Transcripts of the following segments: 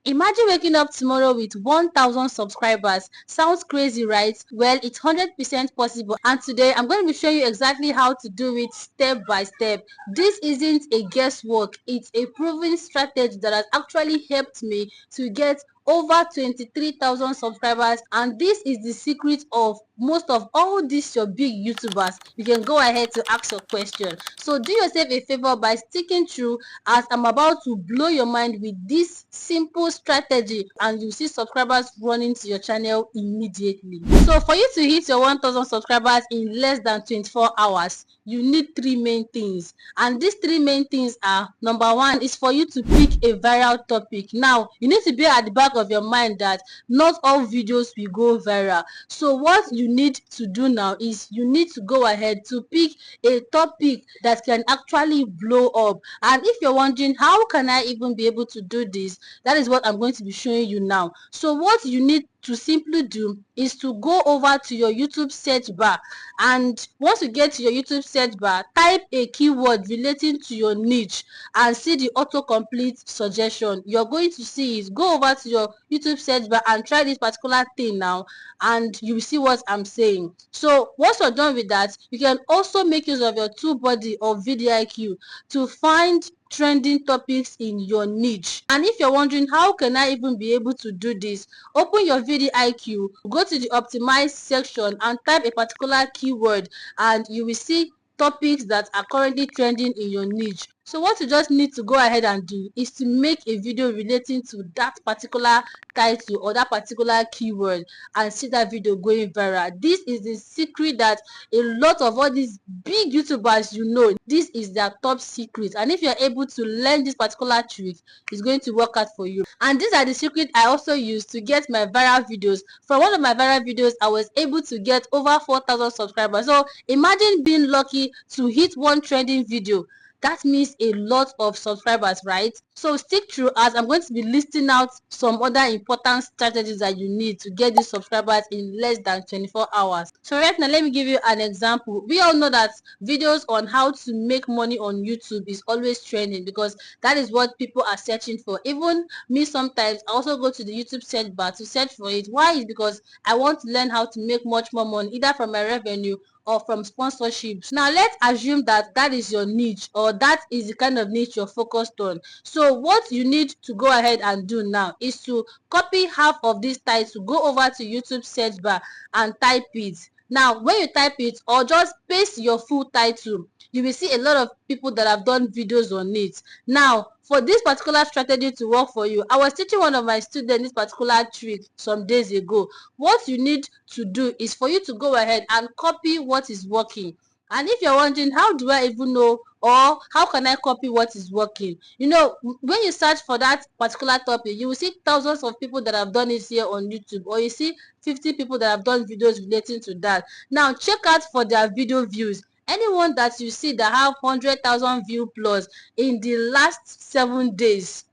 Imagine waking up tomorrow with 1,000 subscribers. Sounds crazy, right? Well, it's 100% possible, and today I'm going to be showing you exactly how to do it step by step. This isn't a guesswork, it's a proven strategy that has actually helped me to get over 23,000 subscribers, and this is the secret of most of all these your big YouTubers. You can go ahead to ask your question. So do yourself a favor by sticking through, as I'm about to blow your mind with this simple strategy, and you see subscribers running to your channel immediately. So for you to hit your 1,000 subscribers in less than 24 hours, you need three main things, and these three main things are: number one is for you to pick a viral topic. Now you need to be at the back of your mind that not all videos will go viral. So what you need to do now is you need to go ahead to pick a topic that can actually blow up. And if you're wondering how can I even be able to do this, that is what I'm going to be showing you now. So what you need to simply do is to go over to your YouTube search bar, and once you get to your YouTube search bar, type a keyword relating to your niche and see the autocomplete suggestion. You're going to see it. Go over to your YouTube search bar and try this particular thing now, and you will see what I'm saying. So once you're done with that, you can also make use of your two body or VidIQ to find trending topics in your niche. And if you're wondering how can I even be able to do this, open your VidIQ, go to the optimize section and type a particular keyword, and you will see topics that are currently trending in your niche. So what you just need to go ahead and do is to make a video relating to that particular title or that particular keyword and see that video going viral. This is the secret that a lot of all these big YouTubers, this is their top secret, and if you're able to learn this particular trick, it's going to work out for you. And these are the secret I also use to get my viral videos. From one of my viral videos, I was able to get over 4,000 subscribers. So imagine being lucky to hit one trending video. That means a lot of subscribers, right? So stick through, as I'm going to be listing out some other important strategies that you need to get these subscribers in less than 24 hours. So right now, let me give you an example. We all know that videos on how to make money on YouTube is always trending, because that is what people are searching for. Even me, sometimes I also go to the YouTube search bar to search for it. Why? Is because I want to learn how to make much more money, either from my revenue or from sponsorships. Now let's assume that that is your niche, or that is the kind of niche you're focused on. So what you need to go ahead and do now is to copy half of this title, go over to YouTube search bar and type it. Now when you type it, or just paste your full title, you will see a lot of people that have done videos on it. Now for this particular strategy to work for you, I was teaching one of my students this particular trick some days ago. What you need to do is for you to go ahead and copy what is working. And if you're wondering how do I even know, or how can I copy what is working, when you search for that particular topic, you will see thousands of people that have done it here on YouTube, or you see 50 people that have done videos relating to that. Now check out for their video views. Anyone that you see that have 100,000 view plus in the last 7 days,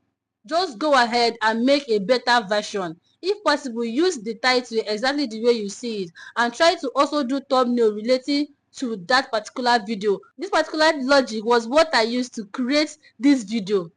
just go ahead and make a better version. If possible, use the title exactly the way you see it, and try to also do thumbnail relating to that particular video. This particular logic was what I used to create this video.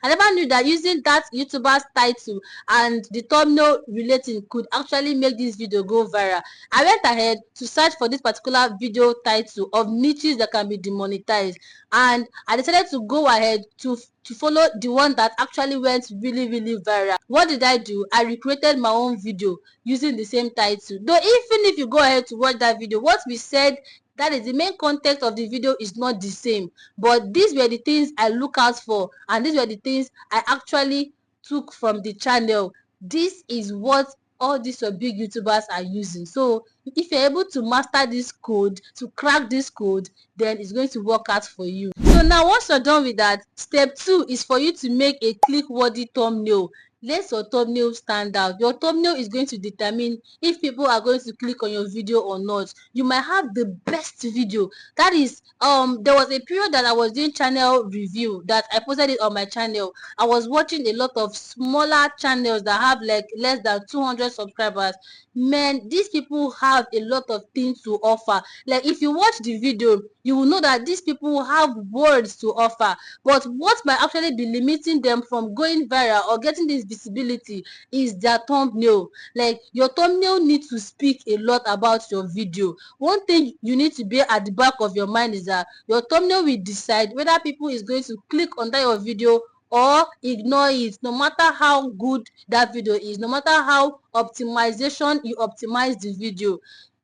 I never knew that using that YouTuber's title and the thumbnail relating could actually make this video go viral. I went ahead to search for this particular video title of niches that can be demonetized, and I decided to go ahead to follow the one that actually went really viral. What did I do? I recreated my own video using the same title. Though even if you go ahead to watch that video, what we said, that is the main context of the video, is not the same, but these were the things I look out for, and these were the things I actually took from the channel. This is what all these big YouTubers are using. So if you're able to master this code, to crack this code, then it's going to work out for you. So now once you're done with that, step 2 is for you to make a click-worthy thumbnail. Let your thumbnail stand out. Your thumbnail is going to determine if people are going to click on your video or not. You might have the best video. That is, there was a period that I was doing channel review, that I posted it on my channel. I was watching a lot of smaller channels that have like less than 200 subscribers. man, these people have a lot of things to offer. Like if you watch the video, you will know that these people have words to offer. But what might actually be limiting them from going viral or getting this visibility is their thumbnail. Like your thumbnail needs to speak a lot about your video. One thing you need to be at the back of your mind is that your thumbnail will decide whether people is going to click on that your video or ignore it, no matter how good that video is, no matter how optimization you optimize the video.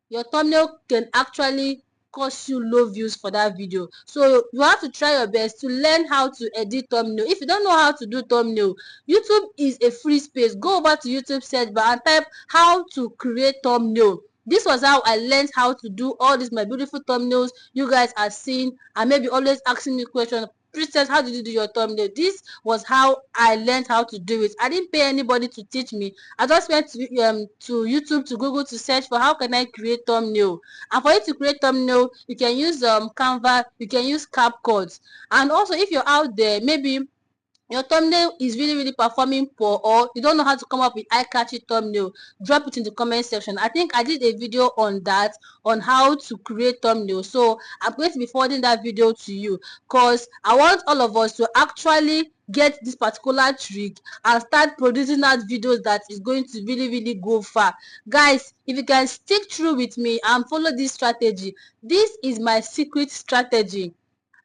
Your thumbnail can actually cause you low views for that video. So you have to try your best to learn how to edit thumbnail. If you don't know how to do thumbnail, YouTube is a free space. Go over to YouTube search bar and type how to create thumbnail. This was how I learned how to do all these my beautiful thumbnails you guys are seeing, and maybe always asking me questions. Princess, how did you do your thumbnail? This was how I learned how to do it. I didn't pay anybody to teach me. I just went to YouTube, to Google, to search for how can I create thumbnail. And for you to create thumbnail, you can use Canva, you can use CapCut. And also, if you're out there, maybe your thumbnail is really performing poor, or you don't know how to come up with eye-catchy thumbnail, drop it in the comment section. I think I did a video on that, on how to create thumbnail. So I'm going to be forwarding that video to you, because I want all of us to actually get this particular trick and start producing out videos that is going to really go far. Guys, if you can stick through with me and follow this strategy, this is my secret strategy,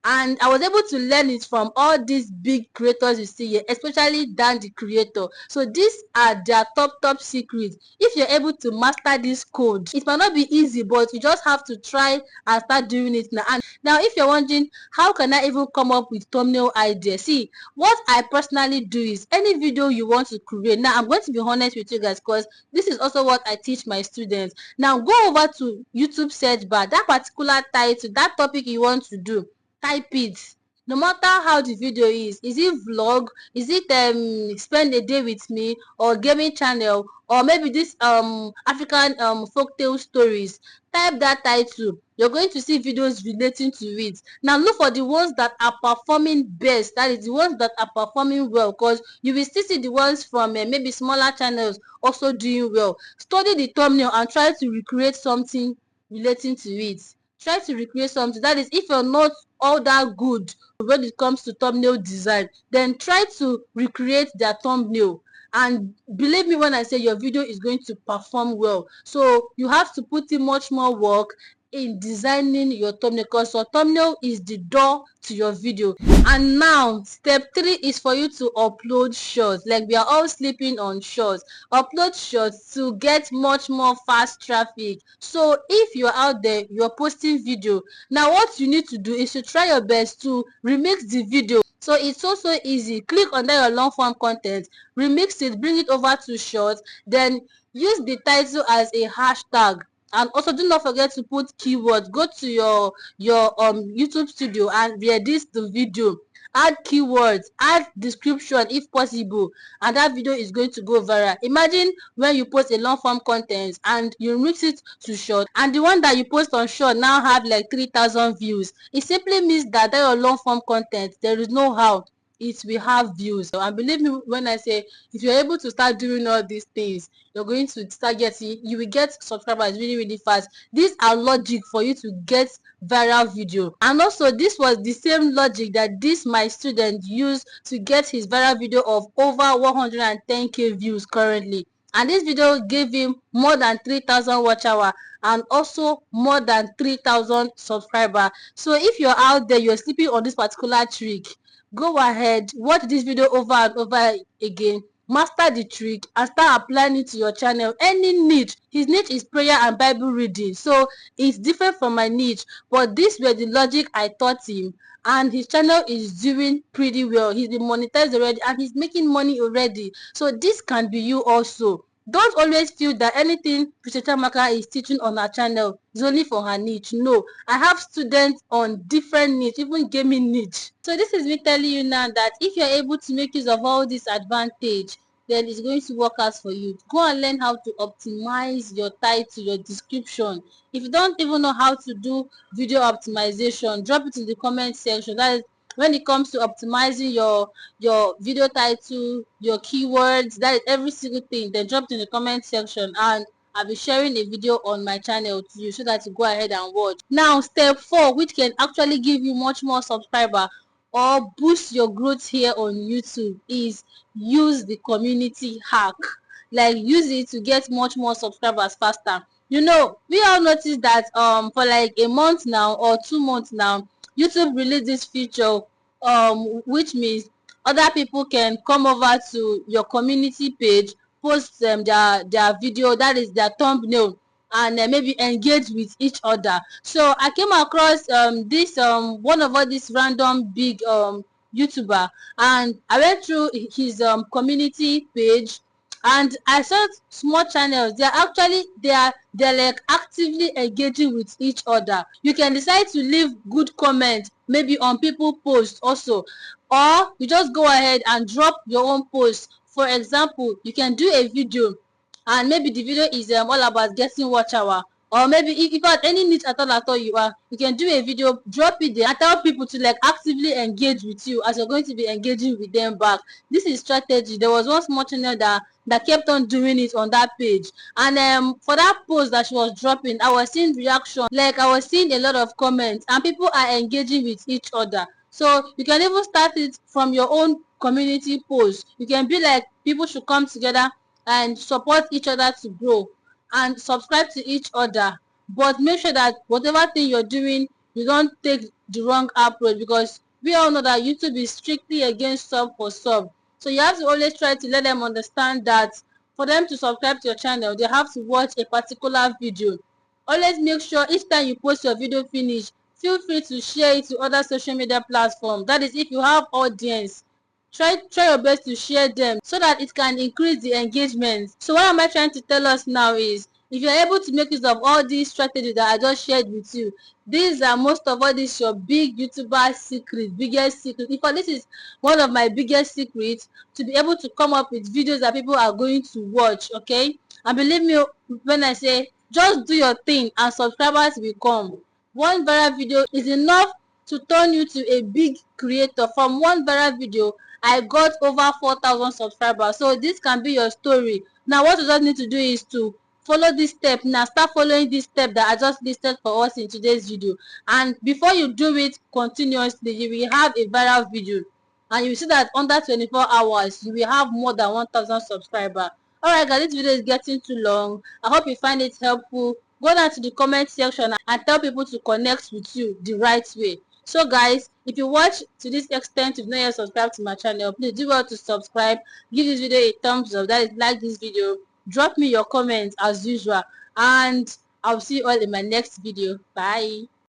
and I was able to learn it from all these big creators you see here, especially Dan the creator. So these are their top secrets. If you're able to master this code, it might not be easy, but you just have to try and start doing it now. And now, if you're wondering how can I even come up with thumbnail ideas, see, what I personally do is any video you want to create. Now I'm going to be honest with you guys, because this is also what I teach my students. Now go over to YouTube search bar, that particular title, that topic you want to do, type it. No matter how the video is it vlog, is it spend a day with me, or gaming channel, or maybe this African folktale stories, type that title. You're going to see videos relating to it. Now look for the ones that are performing best, that is the ones that are performing well, because you will still see the ones from maybe smaller channels also doing well. Study the thumbnail and try to recreate something relating to it. Try to recreate something. That is, if you're not all that good when it comes to thumbnail design, then try to recreate their thumbnail, and believe me when I say your video is going to perform well. So you have to put in much more work in designing your thumbnail, because your thumbnail is the door to your video. And now step 3 is for you to upload shorts. Like we are all sleeping on shorts. Upload shorts to get much more fast traffic. So if you're out there, you're posting video, now what you need to do is to try your best to remix the video. So it's also easy. Click under your long form content, remix it, bring it over to short, then use the title as a hashtag. And also do not forget to put keywords. Go to your YouTube studio and re-edit the video, add keywords, add description if possible, and that video is going to go viral. Imagine when you post a long form content and you mix it to short, and the one that you post on short now have like 3,000 views. It simply means that your long form content, there is no how it will have views. And believe me when I say, if you're able to start doing all these things, you're going to start getting, you will get subscribers really fast. These are logic for you to get viral video. And also, this was the same logic that this my student used to get his viral video of over 110k views currently. And this video gave him more than 3,000 watch hour, and also more than 3,000 subscribers. So if you're out there, you're sleeping on this particular trick, go ahead, watch this video over and over again, master the trick, and start applying it to your channel. Any niche, his niche is prayer and Bible reading, so it's different from my niche, but this were the logic I taught him, and his channel is doing pretty well. He's been monetized already and he's making money already. So this can be you also. Don't always feel that anything Princess Chiamaka is teaching on her channel is only for her niche. No, I have students on different niche, even gaming niche. So this is me telling you now that if you're able to make use of all this advantage, then it's going to work out for you. Go and learn how to optimize your title, your description. If you don't even know how to do video optimization, drop it in the comment section. That is, when it comes to optimizing your video title, your keywords, that is every single thing, then drop it in the comment section, and I'll be sharing a video on my channel to you so that you go ahead and watch. Now step 4, which can actually give you much more subscriber or boost your growth here on YouTube, is use the community hack. Like, use it to get much more subscribers faster. You know, we all noticed that for like a month now or 2 months now, YouTube released this feature, which means other people can come over to your community page, post their video, that is their thumbnail, and maybe engage with each other. So I came across this one of all these random big YouTuber, and I went through his community page, and I saw small channels. They're like actively engaging with each other. You can decide to leave good comments maybe on people posts also, or you just go ahead and drop your own post. For example, you can do a video, and maybe the video is all about getting watch hour, or maybe if you have any niche at all you can do a video, drop it there, and tell people to like actively engage with you as you're going to be engaging with them back. This is strategy. There was one small channel that kept on doing it on that page, and for that post that she was dropping, I was seeing reaction, like I was seeing a lot of comments, and people are engaging with each other. So you can even start it from your own community post. You can be like, people should come together and support each other to grow, and subscribe to each other. But make sure that whatever thing you're doing, you don't take the wrong approach, because we all know that YouTube is strictly against sub for sub. So you have to always try to let them understand that for them to subscribe to your channel, they have to watch a particular video. Always make sure each time you post your video finish, feel free to share it to other social media platforms. That is, if you have audience, try your best to share them so that it can increase the engagement. So what am I trying to tell us now is, if you're able to make use of all these strategies that I just shared with you, these are most of all these your big YouTuber secret, biggest secret. In fact, this is one of my biggest secrets, to be able to come up with videos that people are going to watch. Okay, and believe me when I say, just do your thing and subscribers will come. One viral video is enough to turn you to a big creator. From one viral video, I got over 4,000 subscribers. So this can be your story. Now what you just need to do is to follow this step. Now start following this step that I just listed for us in today's video, and before you do it continuously, you will have a viral video, and you will see that under 24 hours you will have more than 1,000 subscribers. Alright guys, this video is getting too long. I hope you find it helpful. Go down to the comment section and tell people to connect with you the right way. So guys, if you watch to this extent, you've not yet subscribed to my channel, please do well to subscribe. Give this video a thumbs up, that is, like this video. Drop me your comments as usual, and I'll see you all in my next video. Bye.